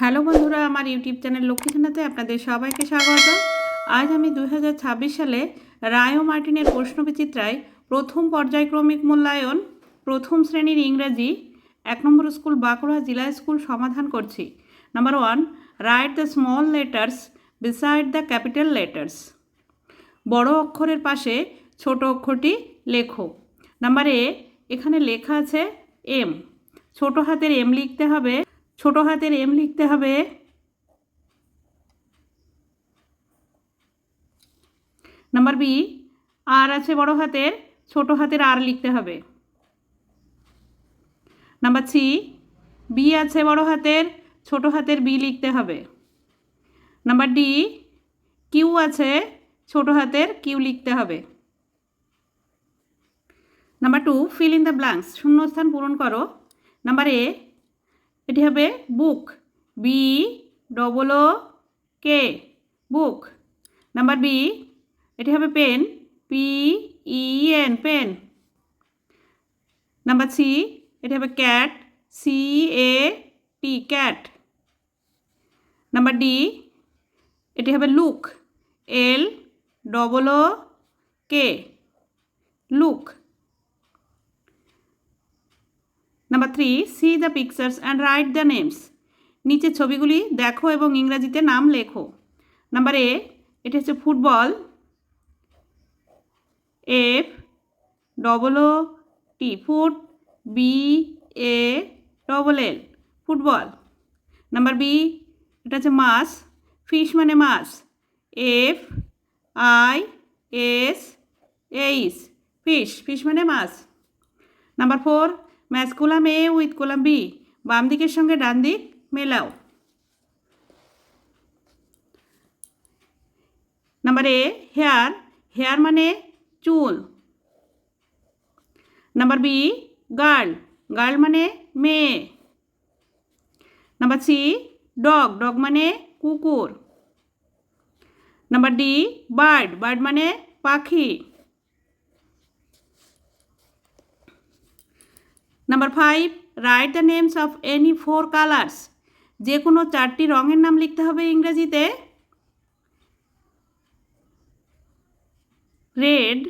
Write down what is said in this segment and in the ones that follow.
Hello বন্ধুরা, আমার YouTube channel লক্ষ্মীখানাতে আপনাদের সবাইকে স্বাগত। আজ আমি 2026 সালে রায় ও মার্টিনের প্রশ্নবিচিত্রায় প্রথম পর্যায়ক্রমিক মূল্যায়ন প্রথম শ্রেণীর ইংরেজি 1 নম্বর স্কুল বাঁকুড়া জেলা স্কুল সমাধান করছি। Number 1, write the small letters beside the capital letters. বড় অক্ষরের পাশে ছোট অক্ষরটি লেখো। নাম্বার এ, এখানে লেখা আছে এম, ছোট হাতের এম লিখতে হবে। ছোট হাতের এম লিখতে হবে। নাম্বার বি, আর আছে বড় হাতের, ছোট হাতের আর লিখতে হবে। নাম্বার সি, বি আছে বড় হাতের, ছোট হাতের বি লিখতে হবে। নাম্বার ডি, কিউ আছে, ছোট হাতের কিউ লিখতে হবে। Number 2, fill in the blanks, শূন্যস্থান পূরণ করো। নাম্বার এ, এটি হবে book, B double O K, book. Number B, এটি হবে pen, P E N, pen. Number C, এটি হবে cat, C A T, cat. Number D, এটি হবে look, L double O K, look. Number 3, see the pictures and write the names, নিচের ছবিগুলি দেখো এবং ইংরাজিতে নাম লেখো। নাম্বার এ, এটি হচ্ছে football, F double O T, foot, B A double L, football. Number B, এটা হচ্ছে মাছ, ফিশ মানে মাছ, F I S H, fish, fish মানে মাছ। Number 4, match column A with column B, বাম দিকের সঙ্গে ডান দিক মেলাও। নাম্বার এ, হেয়ার, হেয়ার মানে চুল। নাম্বার বি, গার্ল, গার্ল মানে মেয়ে। নাম্বার সি, ডগ, ডগ মানে কুকুর। নাম্বার ডি, বার্ড, বার্ড মানে পাখি। Number 5, write the names of any 4 colours, যে কোনো 4টি রঙের নাম লিখতে হবে ইংরেজিতে। Red,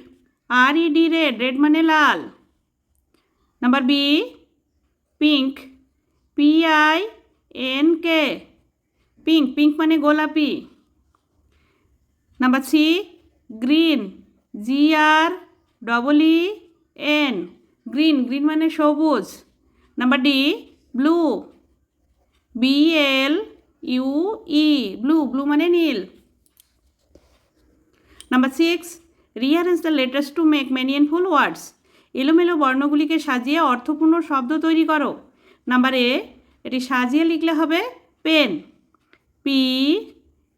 R E D, red, red মানে লাল। Number B, pink, P I N K, pink, pink মানে গোলাপি। Number C, green, G R double E N, green, green মানে সবুজ। Number D, blue, B L U E, blue, blue মানে নীল। Number 6, rearrange the letters to make meaningful ওয়ার্ডস, এলোমেলো বর্ণগুলিকে সাজিয়ে অর্থপূর্ণ শব্দ তৈরি করো। নাম্বার এ, এটি সাজিয়ে লিখলে হবে pen, P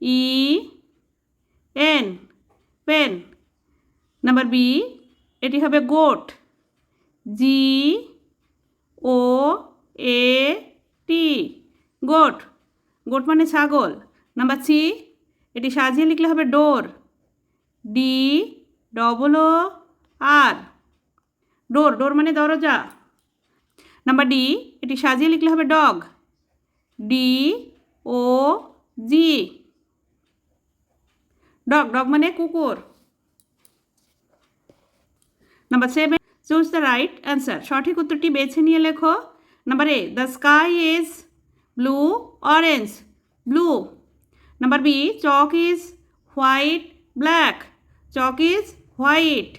E N, pen. Number B, এটি হবে goat, G O A T, goat, goat মানে ছাগল। নাম্বার সি, এটি সাজিয়ে লিখলে হবে ডোর, ডি ডবল ও আর, ডোর, ডোর মানে দরজা। নাম্বার ডি, এটি সাজিয়ে লিখলে হবে dog, D O G, dog, dog মানে কুকুর। Number 7, choose the right answer, সঠিক উত্তরটি বেছে নিয়ে লেখো। Number A, the sky is blue orange, blue. Number B, chalk is white black, chalk is white.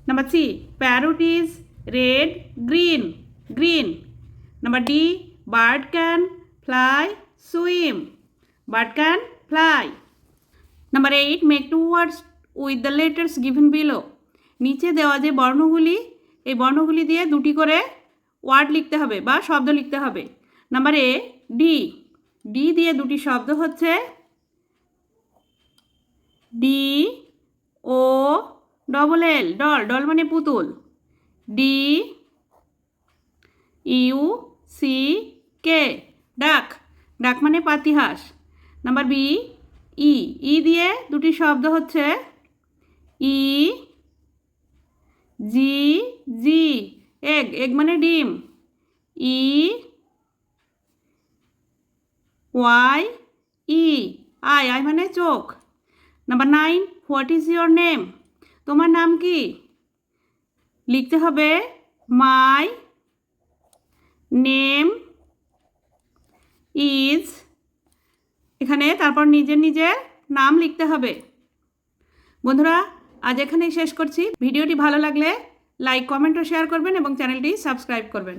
Number C, parrot is red, green, green. Number D, bird can fly, swim, bird can fly. Number 8, make 2 words with the letters given below. নিচে দেওয়া যে বর্ণগুলি, এই বর্ণগুলি দিয়ে 2টি করে word লিখতে হবে বা শব্দ লিখতে হবে। নাম্বার এ, ডি, ডি দিয়ে 2টি শব্দ হচ্ছে ডি ও ডবল এল, ডল, ডল মানে পুতুল, ডি ইউ সি কে, ডাক, ডাক মানে পাতিহাঁস। নাম্বার বি, ই, ই দিয়ে 2টি শব্দ হচ্ছে ই জি জি, এগ, এগ মানে ডিম, E Y E eye eye মানে চোখ। Number 9, what is your name? তোমার নাম কি? লিখতে হবে মাই নেম ইজ, এখানে তারপর নিজের নিজের নাম লিখতে হবে। বন্ধুরা, আজ এখানেই শেষ করছি। ভিডিওটি ভালো লাগলে লাইক, কমেন্ট ও শেয়ার করবেন এবং চ্যানেলটি সাবস্ক্রাইব করবেন।